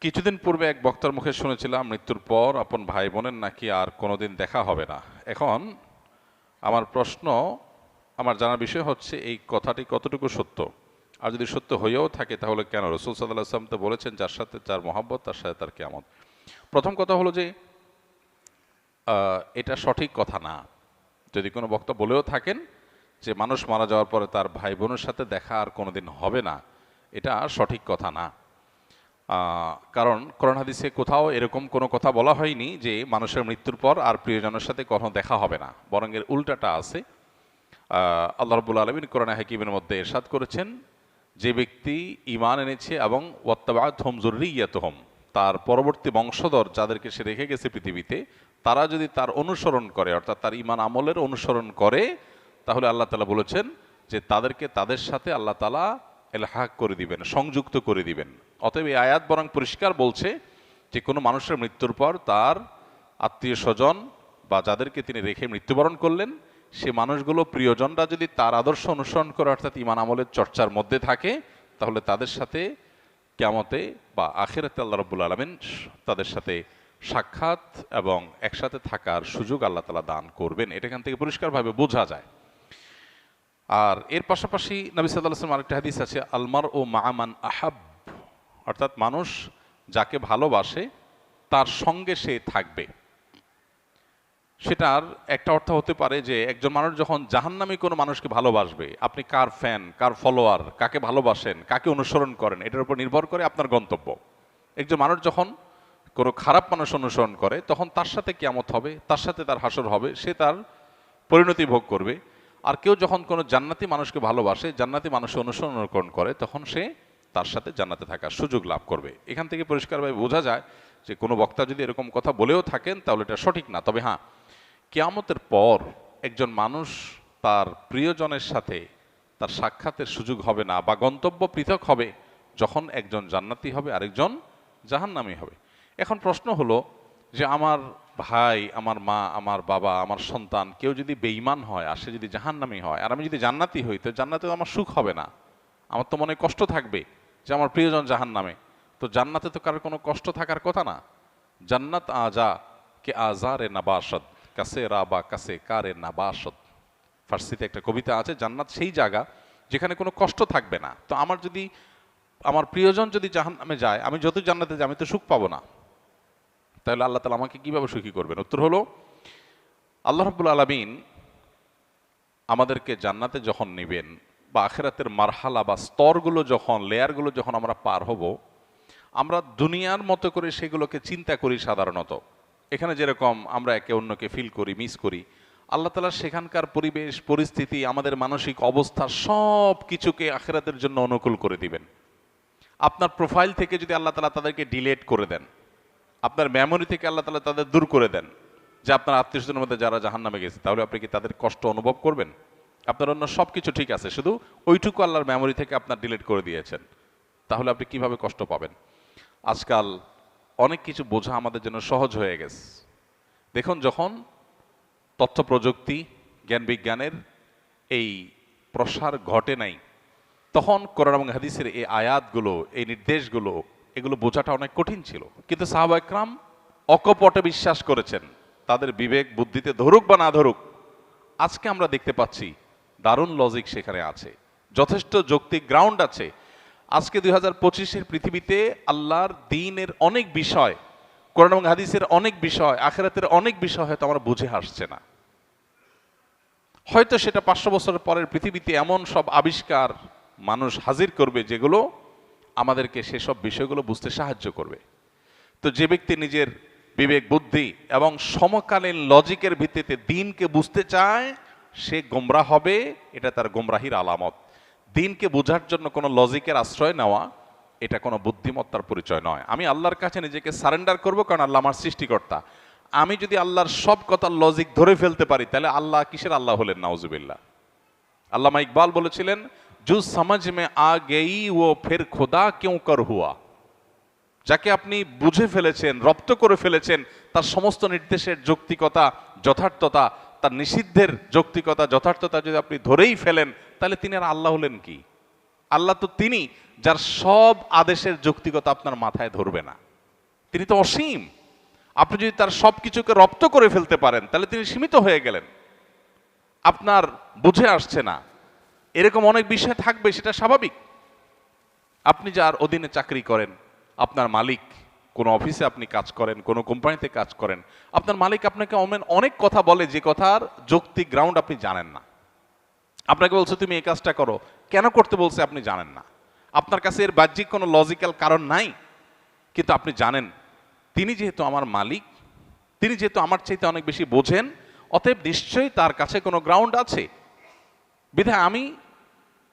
কিছুদিন পূর্বে এক বক্তার মুখে শুনেছিলাম মৃত্যুর পর আপন ভাই বোনের নাকি আর কোনোদিন দেখা হবে না। এখন আমার প্রশ্ন, আমার জানার বিষয় হচ্ছে এই কথাটি কতটুকু সত্য, আর যদি সত্য হয়েও থাকে তাহলে কেন? রসুল সাল্লাল্লাহু আলাইহি ওয়াসাল্লাম তো বলেছেন, যার সাথে যার মহব্বত তার সাথে তার কিয়ামত। প্রথম কথা হলো যে এটা সঠিক কথা না। যদি কোনো বক্তা বলেও থাকেন যে মানুষ মারা যাওয়ার পরে তার ভাই বোনের সাথে দেখা আর কোনোদিন হবে না, এটা সঠিক কথা না। কারণ কোরআন হাদিসে কোথাও এরকম কোনো কথা বলা হয়নি যে মানুষের মৃত্যুর পর আর প্রিয়জনের সাথে কখনো দেখা হবে না, বরং এর উল্টাটা আছে। আল্লাহ রাব্বুল আলামিন কোরআনে হাকিমের মধ্যে ইরশাদ করেছেন, যে ব্যক্তি ঈমান এনেছে এবং ওয়াত্তাবা'আতহুম যুররিয়্যাতুহুম, তার পরবর্তী বংশধর যাদেরকে সে রেখে গেছে পৃথিবীতে, তারা যদি তার অনুসরণ করে, অর্থাৎ তার ঈমান আমলের অনুসরণ করে, তাহলে আল্লাহ তাআলা বলেছেন যে তাদেরকে তাদের সাথে আল্লাহ তাআলা ইলহাক করে দিবেন, সংযুক্ত করে দিবেন। অতএব এই আয়াত বরং পরিষ্কার বলছে যে কোনো মানুষের মৃত্যুর পর তার আত্মীয় স্বজন বা যাদেরকে তিনি রেখে মৃত্যুবরণ করলেন, সে মানুষগুলো, প্রিয়জনরা যদি তার আদর্শ অনুসরণ করে, অর্থাৎ ঈমান আমলের চর্চার মধ্যে থাকে, তাহলে তাদের সাথে কিয়ামতে বা আখিরাতে আল্লাহ রাব্বুল আলামিন তাদের সাথে সাক্ষাৎ এবং একসাথে থাকার সুযোগ আল্লাহ তাআলা দান করবেন। এটা এখান থেকে পরিষ্কারভাবে বোঝা যায়। আর এর পাশাপাশি নবী সাল্লাল্লাহু আলাইহি ওয়াসাল্লাম আরেকটা হাদিস আছে, আলমার ও মা'মান আহাব, অর্থাৎ মানুষ যাকে ভালোবাসে তার সঙ্গে সে থাকবে। সেটার একটা অর্থ হতে পারে যে একজন মানুষ যখন জাহান্নামী কোনো মানুষকে ভালোবাসবে, আপনি কার ফ্যান, কার ফলোয়ার, কাকে ভালোবাসেন, কাকে অনুসরণ করেন, এটার উপর নির্ভর করে আপনার গন্তব্য। একজন মানুষ যখন কোনো খারাপ মানুষ অনুসরণ করে, তখন তার সাথে কিয়ামত হবে, তার সাথে তার হাসর হবে, সে তার পরিণতি ভোগ করবে। আর কেউ যখন কোনো জান্নাতি মানুষকে ভালোবাসে, জান্নাতি মানুষের অনুসরণ করে, তখন সে তার সাথে জান্নাতে থাকার সুযোগ লাভ করবে। এখান থেকে পরিষ্কারভাবে বোঝা যায় যে কোনো বক্তা যদি এরকম কথা বলেও থাকেন তাহলে এটা সঠিক না। তবে হ্যাঁ, কিয়ামতের পর একজন মানুষ তার প্রিয়জনের সাথে তার সাক্ষাতের সুযোগ হবে না, বা গন্তব্য পৃথক হবে, যখন একজন জান্নাতি হবে আরেকজন জাহান্নামী হবে। এখন প্রশ্ন হলো যে আমার ভাই, আমার মা, আমার বাবা, আমার সন্তান কেউ যদি বেঈমান হয় আর সে যদি জাহান্নামী হয়, আর আমি যদি জান্নাতি হই, তো জান্নাতে আমার সুখ হবে না, আমার তো মনে কষ্ট থাকবে যে আমার প্রিয়জন জাহান্নামে। তো জান্নাতে তো কারোর কোনো কষ্ট থাকার কথা না। জান্নাত আজা কে আজারে নাবাসদ, কাছে রাবা কাছে কারে নাবাসদ, ফার্সিতে একটা কবিতা আছে, জান্নাত সেই জায়গা যেখানে কোনো কষ্ট থাকবে না। তো আমার যদি, আমার প্রিয়জন যদি জাহান্নামে যায়, আমি যত জান্নাতে যাই আমি তো সুখ পাবো না, তাহলে আল্লাহ তাআলা আমাকে কিভাবে সুখী করবেন? উত্তর হলো, আল্লাহ রাব্বুল আলামিন আমাদেরকে জান্নাতে যখন নেবেন, বা আখিরাতের মারহালা বা স্তরগুলো যখন, লেয়ারগুলো যখন আমরা পার হব, আমরা দুনিয়ার মতো করে সেগুলোকে চিন্তা করি সাধারণত। এখানে যেরকম আমরা একে অন্যকে ফিল করি, মিস করি, আল্লাহ তাআলা সেখানকার পরিবেশ পরিস্থিতি, আমাদের মানসিক অবস্থা, সব কিছুকে আখিরাতের জন্য অনুকূল করে দিবেন। আপনার প্রোফাইল থেকে যদি আল্লাহ তাআলা তাদেরকে ডিলিট করে দেন, আপনার মেমোরি থেকে আল্লাহ তাআলা তাদের দূর করে দেন, যে আপনার আত্মীয় স্বজনের মধ্যে যারা জাহান্নামে গেছে, তাহলে আপনি কি তাদের কষ্ট অনুভব করবেন? আপনার অন্য সব কিছু ঠিক আছে, শুধু ওইটুকু আল্লাহর মেমোরি থেকে আপনার ডিলিট করে দিয়েছেন, তাহলে আপনি কিভাবে কষ্ট পাবেন? আজকাল অনেক কিছু বোঝা আমাদের জন্য সহজ হয়ে গেছে। দেখুন, যখন তথ্য প্রযুক্তি, জ্ঞান বিজ্ঞানের এই প্রসার ঘটে নাই, তখন কোরআন এবং হাদিসের এই আয়াতগুলো, এই নির্দেশগুলো, এগুলো বোঝাটা অনেক কঠিন ছিল। কিন্তু সাহাবা একরাম অকপটে বিশ্বাস করেছেন, তাদের বিবেক বুদ্ধিতে ধরুক বা না ধরুক। আজকে আমরা দেখতে পাচ্ছি দারুণ লজিক সেখানে আছে, যথেষ্ট যৌক্তিক গ্রাউন্ড আছে। আজকে 2025-এর পৃথিবীতে আল্লাহর দ্বীনের অনেক বিষয়, কোরআন এবং হাদিসের অনেক বিষয়, আখিরাতের অনেক বিষয় হয়তো আমরা বুঝে আসছে না। হয়তো সেটা 500 বছর পরের পৃথিবীতে এমন সব আবিষ্কার মানুষ হাজির করবে যেগুলো আমাদেরকে সেসব বিষয়গুলো বুঝতে সাহায্য করবে। তো যে ব্যক্তি নিজের বিবেক বুদ্ধি এবং সমকালীন লজিকের ভিত্তিতে দ্বীনকে বুঝতে চায়, সে গোমরাহ হবে, এটা তার গোমরাহির আলামত। দ্বীনকে বোঝার জন্য কোনো লজিকের আশ্রয় নেওয়া, এটা কোনো বুদ্ধিমত্তার পরিচয় নয়। আমি আল্লাহর কাছে নিজেকে সারেন্ডার করব, কারণ আল্লাহ আমার সৃষ্টিকর্তা। আমি যদি আল্লাহর সব কথার লজিক ধরে ফেলতে পারি, তাহলে আল্লাহ কিসের আল্লাহ হলেন? নাউজুবিল্লাহ। আল্লামা ইকবাল বলেছিলেন, জু সমঝ মে আ গেই ও ফির খোদা কিউ কর হুয়া। যাকে আপনি বুঝে ফেলেছেন, রপ্ত করে ফেলেছেন, তার সমস্ত নির্দেশের যৌক্তিকতা, যথার্থতা, তার নিষিদ্ধের যৌক্তিকতা, যথার্থতা যদি আপনি ধরেই ফেলেন, তাহলে তিনি আর আল্লাহ হলেন কি? আল্লাহ তো তিনি যার সব আদেশের যৌক্তিকতা আপনার মাথায় ধরবে না। তিনি তো অসীম। আপনি যদি তার সব কিছুকে রপ্ত করে ফেলতে পারেন তাহলে তিনি সীমিত হয়ে গেলেন, আপনার বুঝে আসছে না। এরকম অনেক বিষয় থাকবে, সেটা স্বাভাবিক। আপনি যার অধীনে চাকরি করেন, আপনার মালিক, কোনো অফিসে আপনি কাজ করেন, কোনো কোম্পানিতে কাজ করেন, আপনার মালিক আপনাকে অনেক কথা বলে যে কথার যৌক্তিক গ্রাউন্ড আপনি জানেন না। আপনাকে বলছে তুমি এই কাজটা করো, কেন করতে বলছে আপনি জানেন না। আপনার কাছে এর বাহ্যিক কোনো লজিক্যাল কারণ নাই, কিন্তু আপনি জানেন তিনি যেহেতু আমার মালিক, তিনি যেহেতু আমার চাইতে অনেক বেশি বোঝেন, অতএব নিশ্চয়ই তার কাছে কোনো গ্রাউন্ড আছে। বিধায়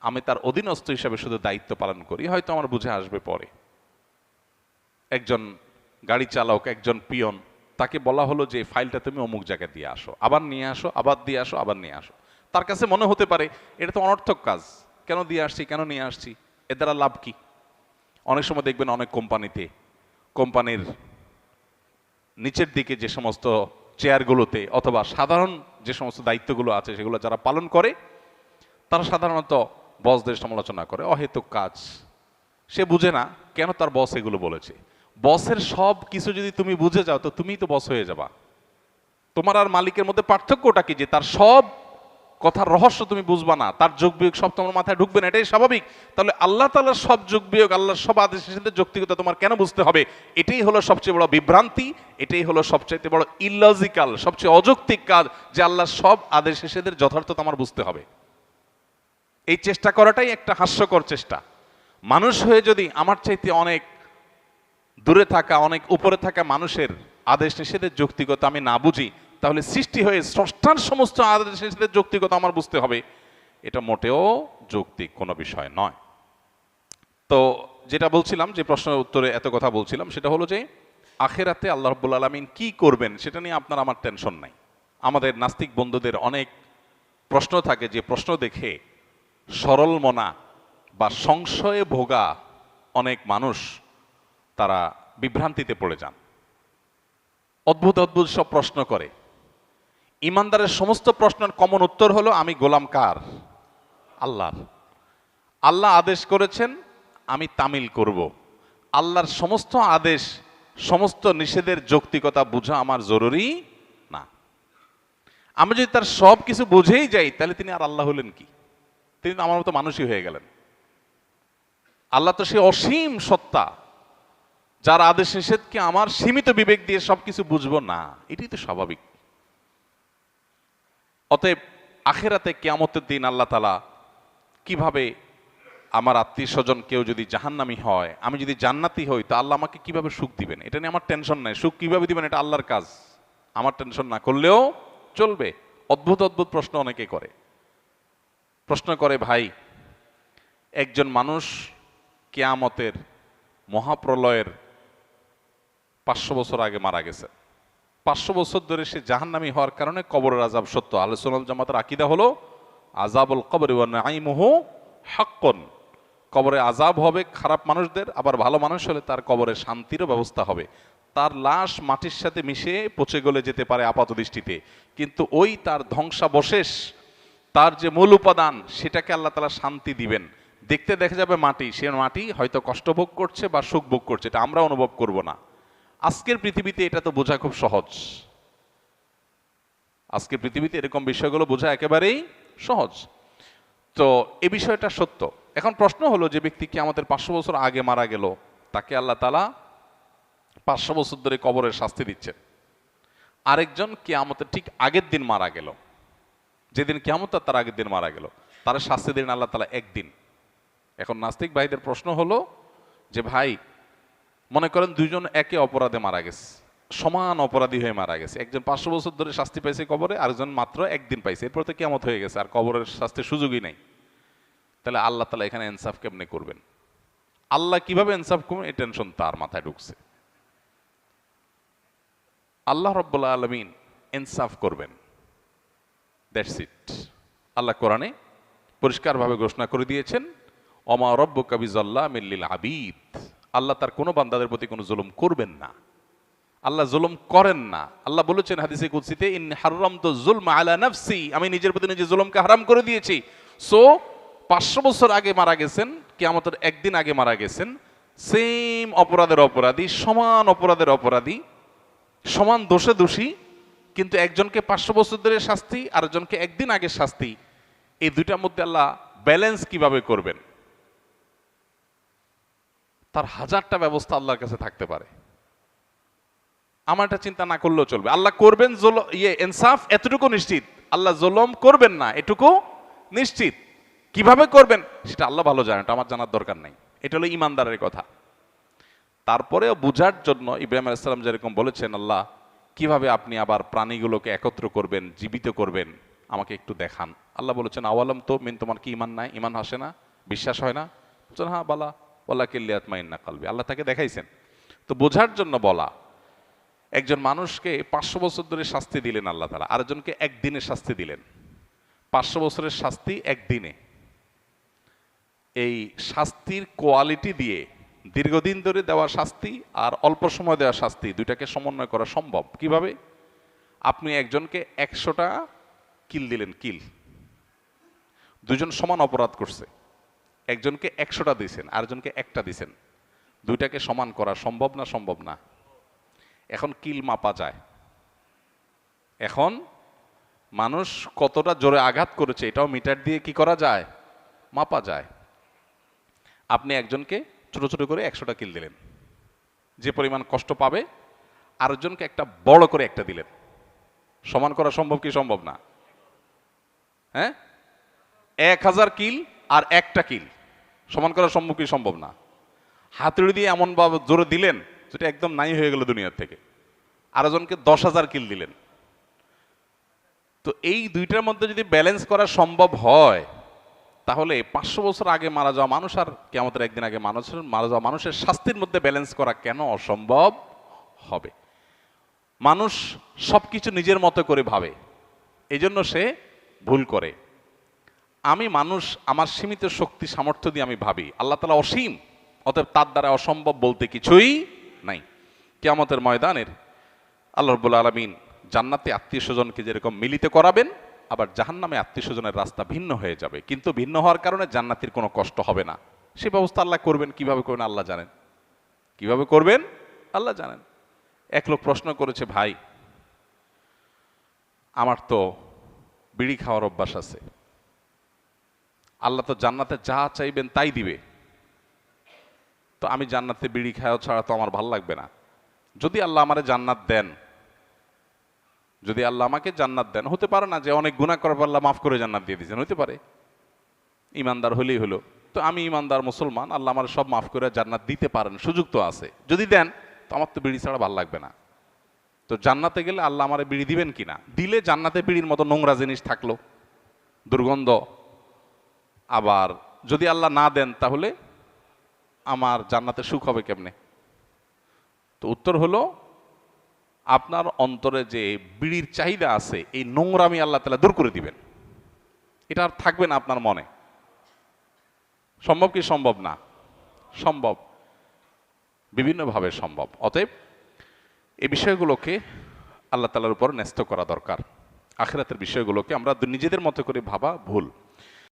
আমি তার অধীনস্থ হিসাবে শুধু দায়িত্ব পালন করি, হয়তো আমার বুঝে আসবে পরে। একজন গাড়ি চালক, একজন পিয়ন, তাকে বলা হলো যে ফাইলটা তুমি অমুক জায়গায় দিয়ে আসো, আবার নিয়ে আসো, আবার দিয়ে আসো, আবার নিয়ে আসো। তার কাছে মনে হতে পারে এটা তো অনর্থক কাজ, কেন দিয়ে আসছি, কেন নিয়ে আসছি, এর দ্বারা লাভ কি? অনেক সময় দেখবেন অনেক কোম্পানিতে, কোম্পানির নিচের দিকে যে সমস্ত চেয়ারগুলোতে অথবা সাধারণ যে সমস্ত দায়িত্বগুলো আছে সেগুলো যারা পালন করে, তারা সাধারণত বসদের সমালোচনা করে, অহেতুক কাজ। সে বুঝে না কেন তার বস এগুলো বলেছে। বসের সব কিছু যদি তুমি বুঝে যাও তো তুমিই তো বস হয়ে যাবা। তোমার আর মালিকের মধ্যে পার্থক্যটা কি? যে তার সব কথার রহস্য তুমি বুঝবা না, তার যোগ বিয়োগ সব তোমার মাথায় ঢুকবে না, এটাই স্বাভাবিক। তাহলে আল্লাহ তাআলার সব যোগ বিয়োগ, আল্লাহর সব আদেশের সাথে যৌক্তিকতা তোমার কেন বুঝতে হবে? এটাই হলো সবচেয়ে বড় বিভ্রান্তি, এটাই হলো সবচেয়ে বড় ইললজিক্যাল, সবচেয়ে অযৌক্তিক কাজ, যে আল্লাহর সব আদেশ নিষেধের যথার্থতা আমার বুঝতে হবে। এই চেষ্টা করাটাই একটা হাস্যকর চেষ্টা। মানুষ হয়ে যদি আমার চাইতে অনেক দূরে থাকা, অনেক উপরে থাকা মানুষের আদেশ নিষেধের যৌক্তিকতা আমি না বুঝি, তাহলে সৃষ্টি হয়ে স্রষ্টার সমস্ত আদেশ নিষেধের যৌক্তিকতা আমার বুঝতে হবে, এটা মোটেও যৌক্তিক কোনো বিষয় নয়। তো যেটা বলছিলাম, যে প্রশ্নের উত্তরে এত কথা বলছিলাম, সেটা হলো যে আখেরাতে আল্লাহ রাব্বুল আলামিন কি করবেন সেটা নিয়ে আপনার আমার টেনশন নাই। আমাদের নাস্তিক বন্ধুদের অনেক প্রশ্ন থাকে, যে প্রশ্ন দেখে সরল মনা বা সংশয়ে ভোগা অনেক মানুষ তারা বিভ্রান্তিতে পড়ে যান। অদ্ভুত অদ্ভুত সব প্রশ্ন করে। ইমানদারের সমস্ত প্রশ্নের কমন উত্তর হলো আমি গোলাম কার? আল্লাহর। আল্লাহ আদেশ করেছেন, আমি তামিল করব। আল্লাহর সমস্ত আদেশ, সমস্ত নিষেধের যৌক্তিকতা বোঝা আমার জরুরি না। আমি যদি তার সব কিছু বুঝেই যাই তাহলে তিনি আর আল্লাহ হলেন কি? তিনি তো আমার মতো মানুষই হয়ে গেলেন। আল্লাহ তো সে অসীম সত্তা, যার আদেশ নিষেধকে আমার সীমিত বিবেক দিয়ে সবকিছু বুঝবো না, এটাই তো স্বাভাবিক। অতএব আখেরাতে কিয়ামতের দিন আল্লাহ তাআলা কিভাবে, আমার আত্মীয় স্বজন কেউ যদি জাহান্নামী হয়, আমি যদি জান্নাতি হই, তা আল্লাহ আমাকে কিভাবে সুখ দিবেন, এটা নিয়ে আমার টেনশন নাই। সুখ কিভাবে দিবেন এটা আল্লাহর কাজ, আমার টেনশন না করলেও চলবে। অদ্ভুত অদ্ভুত প্রশ্ন অনেকে করে। প্রশ্ন করে, ভাই একজন মানুষ কিয়ামতের মহাপ্রলয়ের 500 বছর আগে মারা গেছে, 500 বছর ধরে সে জাহান্নামী হওয়ার কারণে কবরের আযাব সত্য। আহলে সুন্নাত ওয়াল জামাতের আকীদা হলো আযাবুল কবরি ওয়া নাঈমুহু হাক্কুন। কবরে আযাব হবে খারাপ মানুষদের, আবার ভালো মানুষ হলে তার কবরে শান্তিরও ব্যবস্থা হবে। তার লাশ মাটির সাথে মিশে পচে গলে যেতে পারে আপাত দৃষ্টিতে, কিন্তু ওই তার ধ্বংসাবশেষ, তার যে মূল উপাদান, সেটাকে আল্লাহ তাআলা শান্তি দিবেন। দেখতে দেখা যাবে মাটি, সে মাটি হয়তো কষ্ট ভোগ করছে বা সুখ ভোগ করছে, এটা আমরা অনুভব করব না। আজকের পৃথিবীতে এটা তো বোঝা খুব সহজ। আজকের পৃথিবীতে এরকম বিষয়গুলো বোঝা একেবারেই সহজ। তো এই বিষয়টা সত্য। এখন প্রশ্ন হলো, যে ব্যক্তি কি আমাদের 500 বছর আগে মারা গেল, তাকে আল্লাহ তাআলা 500 বছর ধরে কবরের শাস্তি দিচ্ছেন। আরেকজন কিয়ামতের ঠিক আগের দিন মারা গেল, যেদিন কিয়ামত তার আগের দিন মারা গেল, তার শাস্তি দিন আল্লাহ তাআলা একদিন। এখন নাস্তিক ভাইদের প্রশ্ন হলো যে, ভাই মনে করেন দুইজন একে অপরাধে মারা গেছে, সমান অপরাধী হয়ে মারা গেছে। একজন 500 বছর ধরে শাস্তি পাইছে কবরে, আরেকজন মাত্র একদিন পাইছে, এরপর তো কিয়ামত হয়ে গেছে, আর কবরের শাস্তির সুযোগই নাই। তাহলে আল্লাহ তাআলা এখানে ইনসাফ কেমনে করবেন? আল্লাহ কিভাবে ইনসাফ করবেন এই টেনশন তার মাথায় ঢুকছে। আল্লাহ রাব্বুল আলামিন ইনসাফ করবেন, দ্যাটস ইট। আল্লাহ কোরআনে পরিষ্কারভাবে ঘোষণা করে দিয়েছেন, ওমা রাব্বুকা বিযাল্লামিল লিল আবিদ। আল্লাহ তার কোনো বান্দাদের প্রতি কোনো জুলুম করবেন না, আল্লাহ জুলুম করেন না। আল্লাহ বলেছেন হাদিসে কুদসিতে, ইন্নী হাররামতু যুলমা আলা নাফসি, আমি নিজের প্রতি নিজে জুলুমকে হারাম করে দিয়েছি। সো 500 বছর আগে মারা গেছেন, কিয়ামতের একদিন আগে মারা গেছেন, সেম অপরাধের অপরাধী, সমান অপরাধের অপরাধী, সমান দোষে দোষী, কিন্তু একজনকে 500 বছর ধরে শাস্তি, আরেকজনকে একদিন আগে শাস্তি। এই দুইটার মধ্যে আল্লাহ ব্যালেন্স কিভাবে করবেন? তার হাজারটা ব্যবস্থা আল্লাহর কাছে থাকতে পারে। আমার এটা চিন্তা না করলেও চলবে। আল্লাহ করবেন ইনসাফ, এতটুকু নিশ্চিত। আল্লাহ জুলুম করবেন না, এটুকু নিশ্চিত। কিভাবে করবেন সেটা আল্লাহ ভালো জানেন, এটা আমার জানার দরকার নাই। এটা হলো ইমানদারের কথা। তারপরেও বুঝার জন্য ইব্রাহিম আলাইহিস সালাম যেরকম বলেছেন, আল্লাহ কিভাবে আপনি আবার প্রাণীগুলোকে একত্র করবেন, জীবিত করবেন, আমাকে একটু দেখান। আল্লাহ বলেছেন, আওয়ালাম তো মিন, তোমার কি ইমান নাই? ইমান আসে না, বিশ্বাস হয় না? বলছেন হ্যাঁ, বালা ওয়ালা কিল্লিয়াত মাইন্না কালবি। আল্লাহ তাকে দেখাইছেন। তো বোঝার জন্য বলা, একজন মানুষকে 500 বছর ধরে শাস্তি দিলেন আল্লাহ তাআলা, আরেকজনকে একদিনে শাস্তি দিলেন। 500 বছরের শাস্তি একদিনে। এই শাস্তির কোয়ালিটি দিয়ে দীর্ঘদিন ধরে দেওয়া শাস্তি আর অল্প সময় দেওয়া শাস্তি দুইটাকে সমন্বয় করা সম্ভব কিভাবে? আপনি একজনকে 100টা কিল দিলেন, কিল, দুজন সমান অপরাধ করছে, একজনকে 100টা দিয়েছেন, আরেকজনকে একটা দিয়েছেন, দুইটাকে সমান করা সম্ভব না? সম্ভব না। এখন কিল মাপা যায়। এখন মানুষ কতটা জোরে আঘাত করেছে এটাও মিটার দিয়ে কি করা যায়? মাপা যায়। আপনি একজনকে ছোট ছোট করে 100টা কিল দিলেন, যে পরিমাণ কষ্ট পাবে, আরেকজনকে একটা বড় করে একটা দিলেন, সমান করা সম্ভব কি সম্ভব না? হ্যাঁ, 1000 কিল আর একটা কিল সমান করা সম্ভব কি সম্ভব না? হাতুড়ি দিয়ে এমন ভাবে জোরে দিলেন যেটা একদম নাই হয়ে গেল দুনিয়ার থেকে। আরেকজনকে 10,000 কিল দিলেন। তো এই দুইটার মধ্যে যদি ব্যালেন্স করা সম্ভব হয়, তাহলে 500 বছর আগে মারা যাওয়া মানুষ আর কিয়ামতের একদিন আগে মারা যাওয়া মানুষের শাস্তির মধ্যে ব্যালেন্স করা কেন অসম্ভব হবে? মানুষ সবকিছু নিজের মতো করে ভাবে, এই জন্য সে ভুল করে। আমি মানুষ, আমার সীমিত শক্তি সামর্থ্য দিয়ে আমি ভাবি, আল্লাহ তাআলা অসীম, অতএব তার দ্বারা অসম্ভব বলতে কিছুই নাই। কিয়ামতের ময়দানের আল্লাহ রাব্বুল আলামিন জান্নাতে আত্মীয় স্বজনকে যেরকম মিলিত করাবেন, আবার জাহান্নামে আত্মীয় স্বজনের রাস্তা ভিন্ন হয়ে যাবে, কিন্তু ভিন্ন হওয়ার কারণে জান্নাতের কোনো কষ্ট হবে না। সে ব্যবস্থা আল্লাহ করবেন। কিভাবে করবেন আল্লাহ জানেন, কিভাবে করবেন আল্লাহ জানেন। এক লোক প্রশ্ন করেছে, ভাই আমার তো বিড়ি খাওয়ার অভ্যাস আছে, আল্লাহ তো জান্নাতে যা চাইবেন তাই দিবে, তো আমি জান্নাতে বিড়ি খাওয়া ছাড়া তো আমার ভাল লাগবে না। যদি আল্লাহ আমারে জান্নাত দেন, যদি আল্লাহ আমাকে জান্নাত দেন, হতে পারে না যে অনেক গুনাহ করার পর আল্লাহ মাফ করে জান্নাত দিয়ে দিয়েছেন, হতে পারে, ইমানদার হলেই হলো। তো আমি ইমানদার মুসলমান, আল্লাহ আমার সব মাফ করে জান্নাত দিতে পারেন, সুযোগ তো আছে। যদি দেন তো আমার তো বিড়ি ছাড়া ভালো লাগবে না। তো জান্নাতে গেলে আল্লাহ আমারে বিড়ি দিবেন কিনা? দিলে জান্নাতে বিড়ির মতো নোংরা জিনিস থাকলো, দুর্গন্ধ। আবার যদি আল্লাহ না দেন, তাহলে আমার জান্নাতে সুখ হবে কেমনে? তো উত্তর হলো, আপনার অন্তরে যে বিড়ির চাহিদা আছে, এই নোংরামি আল্লাহ তাআলা দূর করে দিবেন, এটা আর থাকবে না আপনার মনে। সম্ভব কি সম্ভব না? সম্ভব, বিভিন্নভাবে সম্ভব। অতএব এই বিষয়গুলোকে আল্লাহ তাআলার উপর ন্যস্ত করা দরকার। আখিরাতের বিষয়গুলোকে আমরা নিজেদের মতো করে ভাবা ভুল।